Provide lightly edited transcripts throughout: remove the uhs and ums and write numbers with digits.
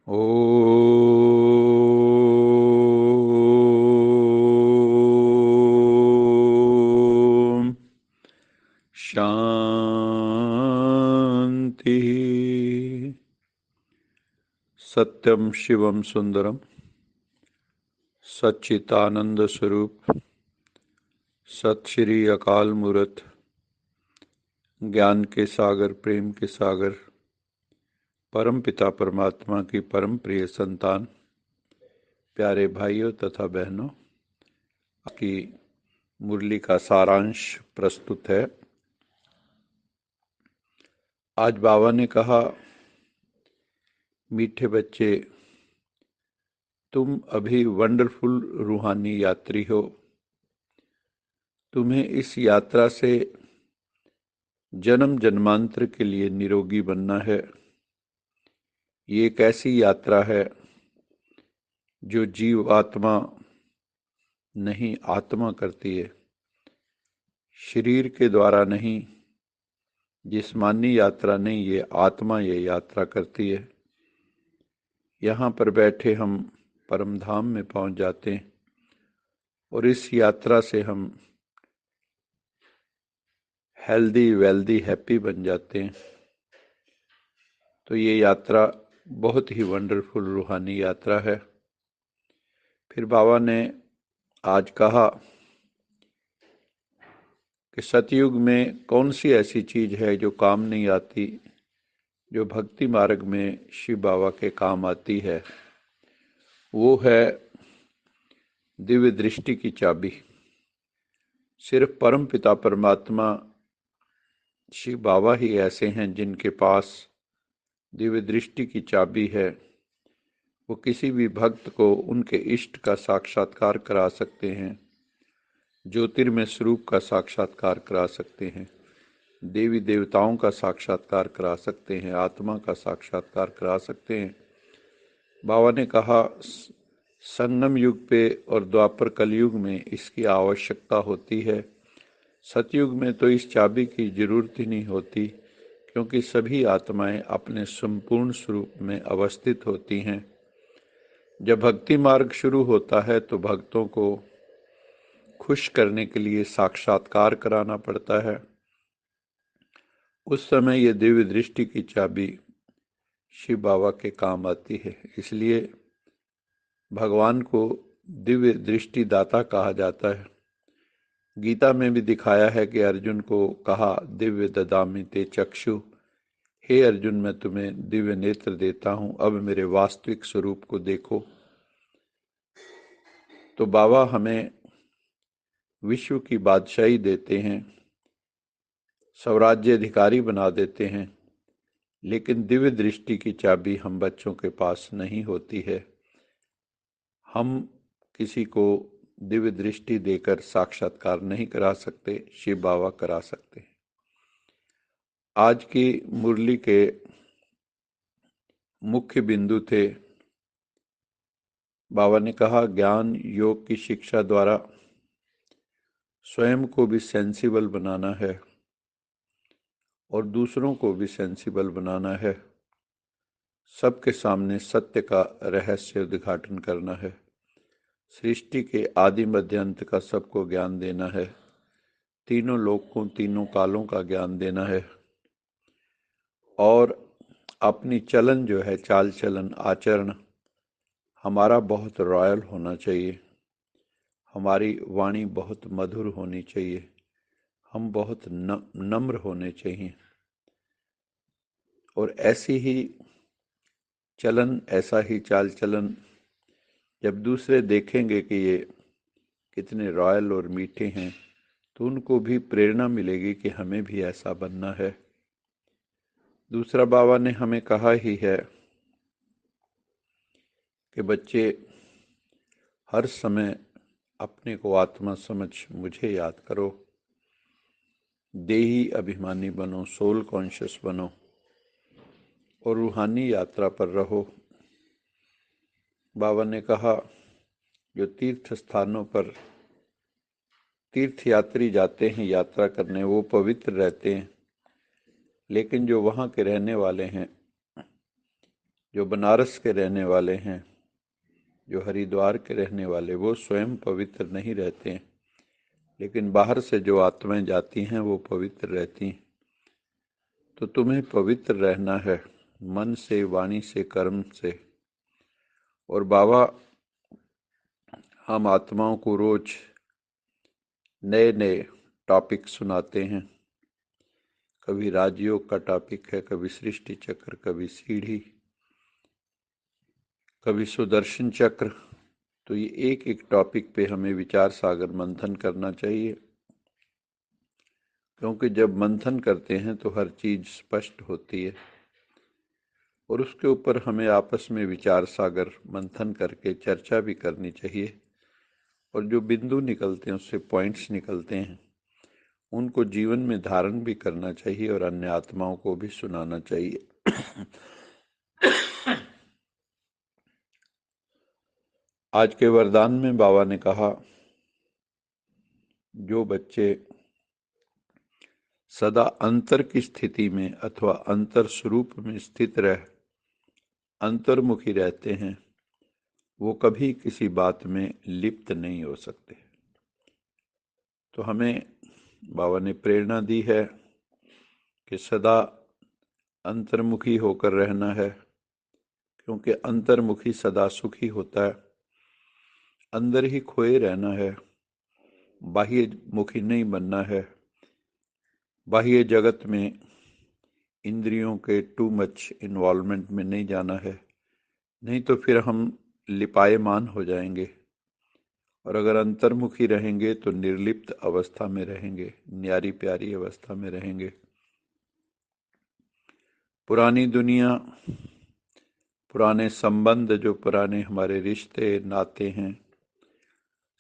ओम शांति। सत्यम शिवम सुंदरम सच्चिदानंद स्वरूप सत श्री अकाल मूर्त ज्ञान के सागर प्रेम के सागर परम पिता परमात्मा की परम प्रिय संतान प्यारे भाइयों तथा बहनों की मुरली का सारांश प्रस्तुत है। आज बाबा ने कहा, मीठे बच्चे, तुम अभी वंडरफुल रूहानी यात्री हो। तुम्हें इस यात्रा से जन्म जन्मांतर के लिए निरोगी बनना है। ये एक ऐसी यात्रा है जो जीवात्मा नहीं आत्मा करती है, शरीर के द्वारा नहीं, जिस्मानी यात्रा नहीं, ये आत्मा ये यात्रा करती है। यहाँ पर बैठे हम परम धाम में पहुंच जाते हैं और इस यात्रा से हम हेल्दी वेल्दी हैप्पी बन जाते हैं। तो ये यात्रा बहुत ही वंडरफुल रूहानी यात्रा है। फिर बाबा ने आज कहा कि सतयुग में कौन सी ऐसी चीज है जो काम नहीं आती, जो भक्ति मार्ग में शिव बाबा के काम आती है। वो है दिव्य दृष्टि की चाबी। सिर्फ परम पिता परमात्मा शिव बाबा ही ऐसे हैं जिनके पास दिव्य दृष्टि की चाबी है। वो किसी भी भक्त को उनके इष्ट का साक्षात्कार करा सकते हैं, ज्योतिर्मय स्वरूप का साक्षात्कार करा सकते हैं, देवी देवताओं का साक्षात्कार करा सकते हैं, आत्मा का साक्षात्कार करा सकते हैं। बाबा ने कहा, संगम युग पे और द्वापर कलयुग में इसकी आवश्यकता होती है। सतयुग में तो इस चाबी की जरूरत ही नहीं होती, क्योंकि सभी आत्माएं अपने संपूर्ण स्वरूप में अवस्थित होती हैं। जब भक्ति मार्ग शुरू होता है तो भक्तों को खुश करने के लिए साक्षात्कार कराना पड़ता है। उस समय ये दिव्य दृष्टि की चाबी शिव बाबा के काम आती है। इसलिए भगवान को दिव्य दृष्टि दाता कहा जाता है। गीता में भी दिखाया है कि अर्जुन को कहा, दिव्य ददामि ते चक्षु, हे अर्जुन मैं तुम्हें दिव्य नेत्र देता हूं, अब मेरे वास्तविक स्वरूप को देखो। तो बाबा हमें विश्व की बादशाही देते हैं, स्वराज्य अधिकारी बना देते हैं, लेकिन दिव्य दृष्टि की चाबी हम बच्चों के पास नहीं होती है। हम किसी को दिव्य दृष्टि देकर साक्षात्कार नहीं करा सकते, शिव बाबा करा सकते हैं। आज की मुरली के मुख्य बिंदु थे, बाबा ने कहा, ज्ञान योग की शिक्षा द्वारा स्वयं को भी सेंसिबल बनाना है और दूसरों को भी सेंसिबल बनाना है। सबके सामने सत्य का रहस्य उद्घाटन करना है। सृष्टि के आदि मध्य अंत का सबको ज्ञान देना है। तीनों लोकों तीनों कालों का ज्ञान देना है। और अपनी चलन जो है, चाल चलन आचरण हमारा बहुत रॉयल होना चाहिए। हमारी वाणी बहुत मधुर होनी चाहिए। हम बहुत नम्र होने चाहिए। और ऐसी ही चलन, ऐसा ही चाल चलन जब दूसरे देखेंगे कि ये कितने रॉयल और मीठे हैं, तो उनको भी प्रेरणा मिलेगी कि हमें भी ऐसा बनना है। दूसरा, बाबा ने हमें कहा ही है कि बच्चे हर समय अपने को आत्मा समझ मुझे याद करो, देही अभिमानी बनो, सोल कॉन्शियस बनो और रूहानी यात्रा पर रहो। बाबा ने कहा, जो तीर्थ स्थानों पर तीर्थ यात्री जाते हैं यात्रा करने, वो पवित्र रहते हैं, लेकिन जो वहाँ के रहने वाले हैं जो बनारस के रहने वाले हैं, जो हरिद्वार के रहने वाले, वो स्वयं पवित्र नहीं रहते हैं, लेकिन बाहर से जो आत्माएं जाती हैं वो पवित्र रहती हैं। तो तुम्हें पवित्र रहना है, मन से, वाणी से, कर्म से। और बाबा हम आत्माओं को रोज नए नए टॉपिक सुनाते हैं। कभी राजयोग का टॉपिक है, कभी सृष्टि चक्र, कभी सीढ़ी, कभी सुदर्शन चक्र। तो ये एक एक टॉपिक पे हमें विचार सागर मंथन करना चाहिए, क्योंकि जब मंथन करते हैं तो हर चीज स्पष्ट होती है। और उसके ऊपर हमें आपस में विचार सागर मंथन करके चर्चा भी करनी चाहिए, और जो बिंदु निकलते हैं, उससे पॉइंट्स निकलते हैं, उनको जीवन में धारण भी करना चाहिए और अन्य आत्माओं को भी सुनाना चाहिए। आज के वरदान में बाबा ने कहा, जो बच्चे सदा अंतर की स्थिति में अथवा अंतर स्वरूप में स्थित रह अंतर्मुखी रहते हैं, वो कभी किसी बात में लिप्त नहीं हो सकते। तो हमें बाबा ने प्रेरणा दी है कि सदा अंतर्मुखी होकर रहना है, क्योंकि अंतर्मुखी सदा सुखी होता है। अंदर ही खोए रहना है, बाह्य मुखी नहीं बनना है। बाह्य जगत में इंद्रियों के टू मच इन्वॉल्वमेंट में नहीं जाना है, नहीं तो फिर हम लिपायमान हो जाएंगे। और अगर अंतर्मुखी रहेंगे तो निर्लिप्त अवस्था में रहेंगे, न्यारी प्यारी अवस्था में रहेंगे। पुरानी दुनिया, पुराने संबंध, जो पुराने हमारे रिश्ते नाते हैं,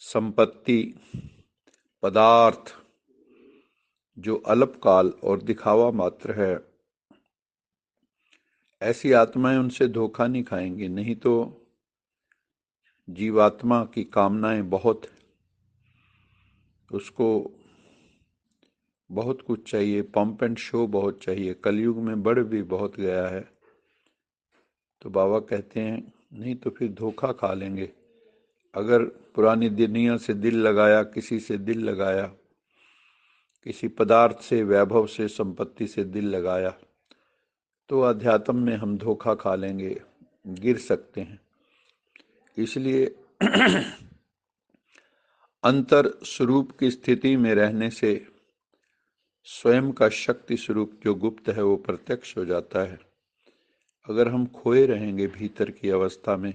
संपत्ति, पदार्थ, जो अल्पकाल और दिखावा मात्र है, ऐसी आत्माएं उनसे धोखा नहीं खाएंगी। नहीं तो जीवात्मा की कामनाएं बहुत, उसको बहुत कुछ चाहिए, पंप एंड शो बहुत चाहिए, कलयुग में बढ़ भी बहुत गया है। तो बाबा कहते हैं नहीं तो फिर धोखा खा लेंगे। अगर पुरानी दुनिया से दिल लगाया, किसी से दिल लगाया, किसी पदार्थ से, वैभव से, संपत्ति से दिल लगाया, तो अध्यात्म में हम धोखा खा लेंगे, गिर सकते हैं। इसलिए अंतर स्वरूप की स्थिति में रहने से स्वयं का शक्ति स्वरूप जो गुप्त है वो प्रत्यक्ष हो जाता है। अगर हम खोए रहेंगे भीतर की अवस्था में,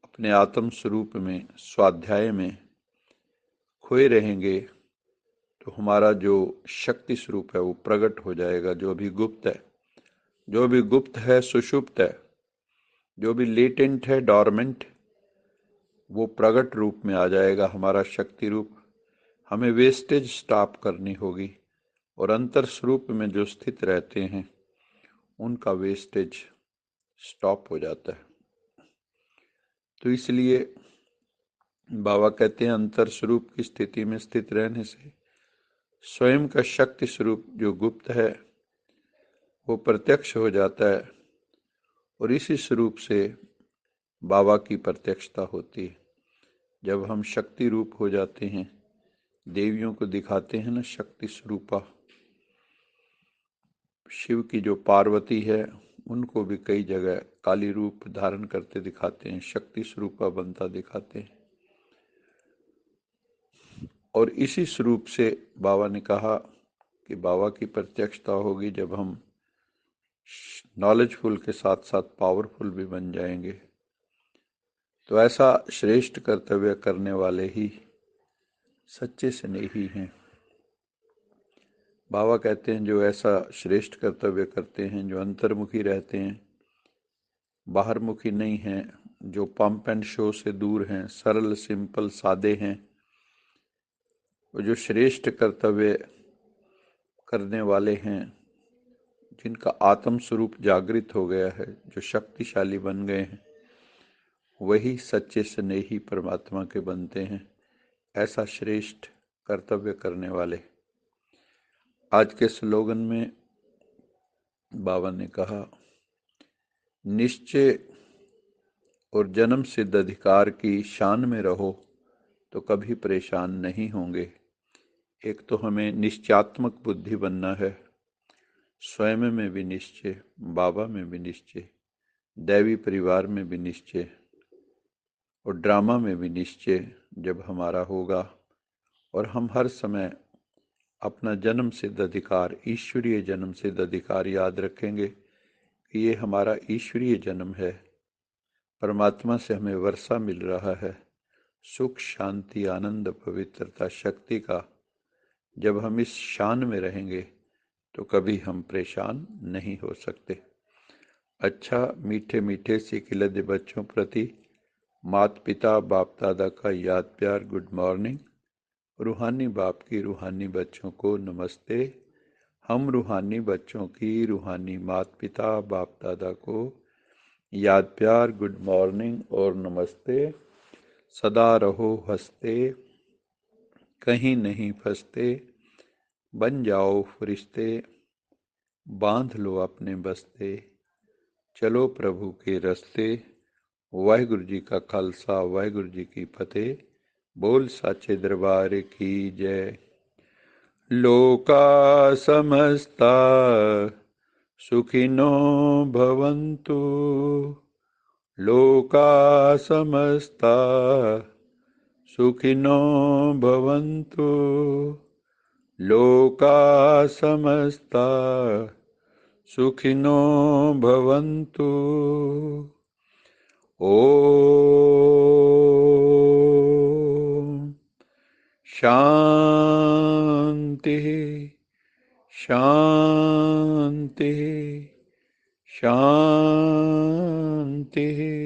अपने आत्म स्वरूप में, स्वाध्याय में खोए रहेंगे, तो हमारा जो शक्ति स्वरूप है वो प्रकट हो जाएगा। जो भी गुप्त है, जो भी गुप्त है, सुषुप्त है, जो भी लेटेंट है, डॉर्मेंट, वो प्रकट रूप में आ जाएगा, हमारा शक्ति रूप। हमें वेस्टेज स्टॉप करनी होगी, और अंतर स्वरूप में जो स्थित रहते हैं उनका वेस्टेज स्टॉप हो जाता है। तो इसलिए बाबा कहते हैं अंतर स्वरूप की स्थिति में स्थित रहने से स्वयं का शक्ति स्वरूप जो गुप्त है वो प्रत्यक्ष हो जाता है, और इसी स्वरूप से बाबा की प्रत्यक्षता होती है। जब हम शक्ति रूप हो जाते हैं, देवियों को दिखाते हैं ना शक्ति स्वरूपा, शिव की जो पार्वती है उनको भी कई जगह काली रूप धारण करते दिखाते हैं, शक्ति स्वरूपा बनता दिखाते हैं। और इसी स्वरूप से बाबा ने कहा कि बाबा की प्रत्यक्षता होगी जब हम नॉलेजफुल के साथ साथ पावरफुल भी बन जाएंगे। तो ऐसा श्रेष्ठ कर्तव्य करने वाले ही सच्चे स्नेही हैं। बाबा कहते हैं जो ऐसा श्रेष्ठ कर्तव्य करते हैं, जो अंतर्मुखी रहते हैं, बाहरमुखी नहीं हैं, जो पंप एंड शो से दूर हैं, सरल सिंपल सादे हैं, वो जो श्रेष्ठ कर्तव्य करने वाले हैं, जिनका आत्म स्वरूप जागृत हो गया है, जो शक्तिशाली बन गए हैं, वही सच्चे स्नेही परमात्मा के बनते हैं। ऐसा श्रेष्ठ कर्तव्य करने वाले। आज के स्लोगन में बाबा ने कहा, निश्चय और जन्म सिद्ध अधिकार की शान में रहो तो कभी परेशान नहीं होंगे। एक तो हमें निश्चयात्मक बुद्धि बनना है, स्वयं में भी निश्चय, बाबा में भी निश्चय, दैवी परिवार में भी निश्चय और ड्रामा में भी निश्चय जब हमारा होगा और हम हर समय अपना जन्म सिद्ध अधिकार, ईश्वरीय जन्म सिद्ध अधिकार याद रखेंगे कि ये हमारा ईश्वरीय जन्म है, परमात्मा से हमें वर्षा मिल रहा है, सुख शांति आनंद पवित्रता शक्ति का। जब हम इस शान में रहेंगे तो कभी हम परेशान नहीं हो सकते। अच्छा, मीठे मीठे से खिलते बच्चों प्रति माता पिता बाप दादा का याद प्यार गुड मॉर्निंग। रूहानी बाप की रूहानी बच्चों को नमस्ते। हम रूहानी बच्चों की रूहानी माता पिता बाप दादा को याद प्यार गुड मॉर्निंग और नमस्ते। सदा रहो हंसते, कहीं नहीं फंसते, बन जाओ फरिश्ते, बांध लो अपने बस्ते, चलो प्रभु के रस्ते। वाहिगुरु जी का खालसा, वाहिगुरु जी की फतेह। बोल साचे दरबार की जय। लोका समस्ता सुखिनो भवन्तु, लोका समस्ता सुखिनो भवन्तु, लोका समस्ता सुखिनो भवन्तु। ओम शांति शांति शांति।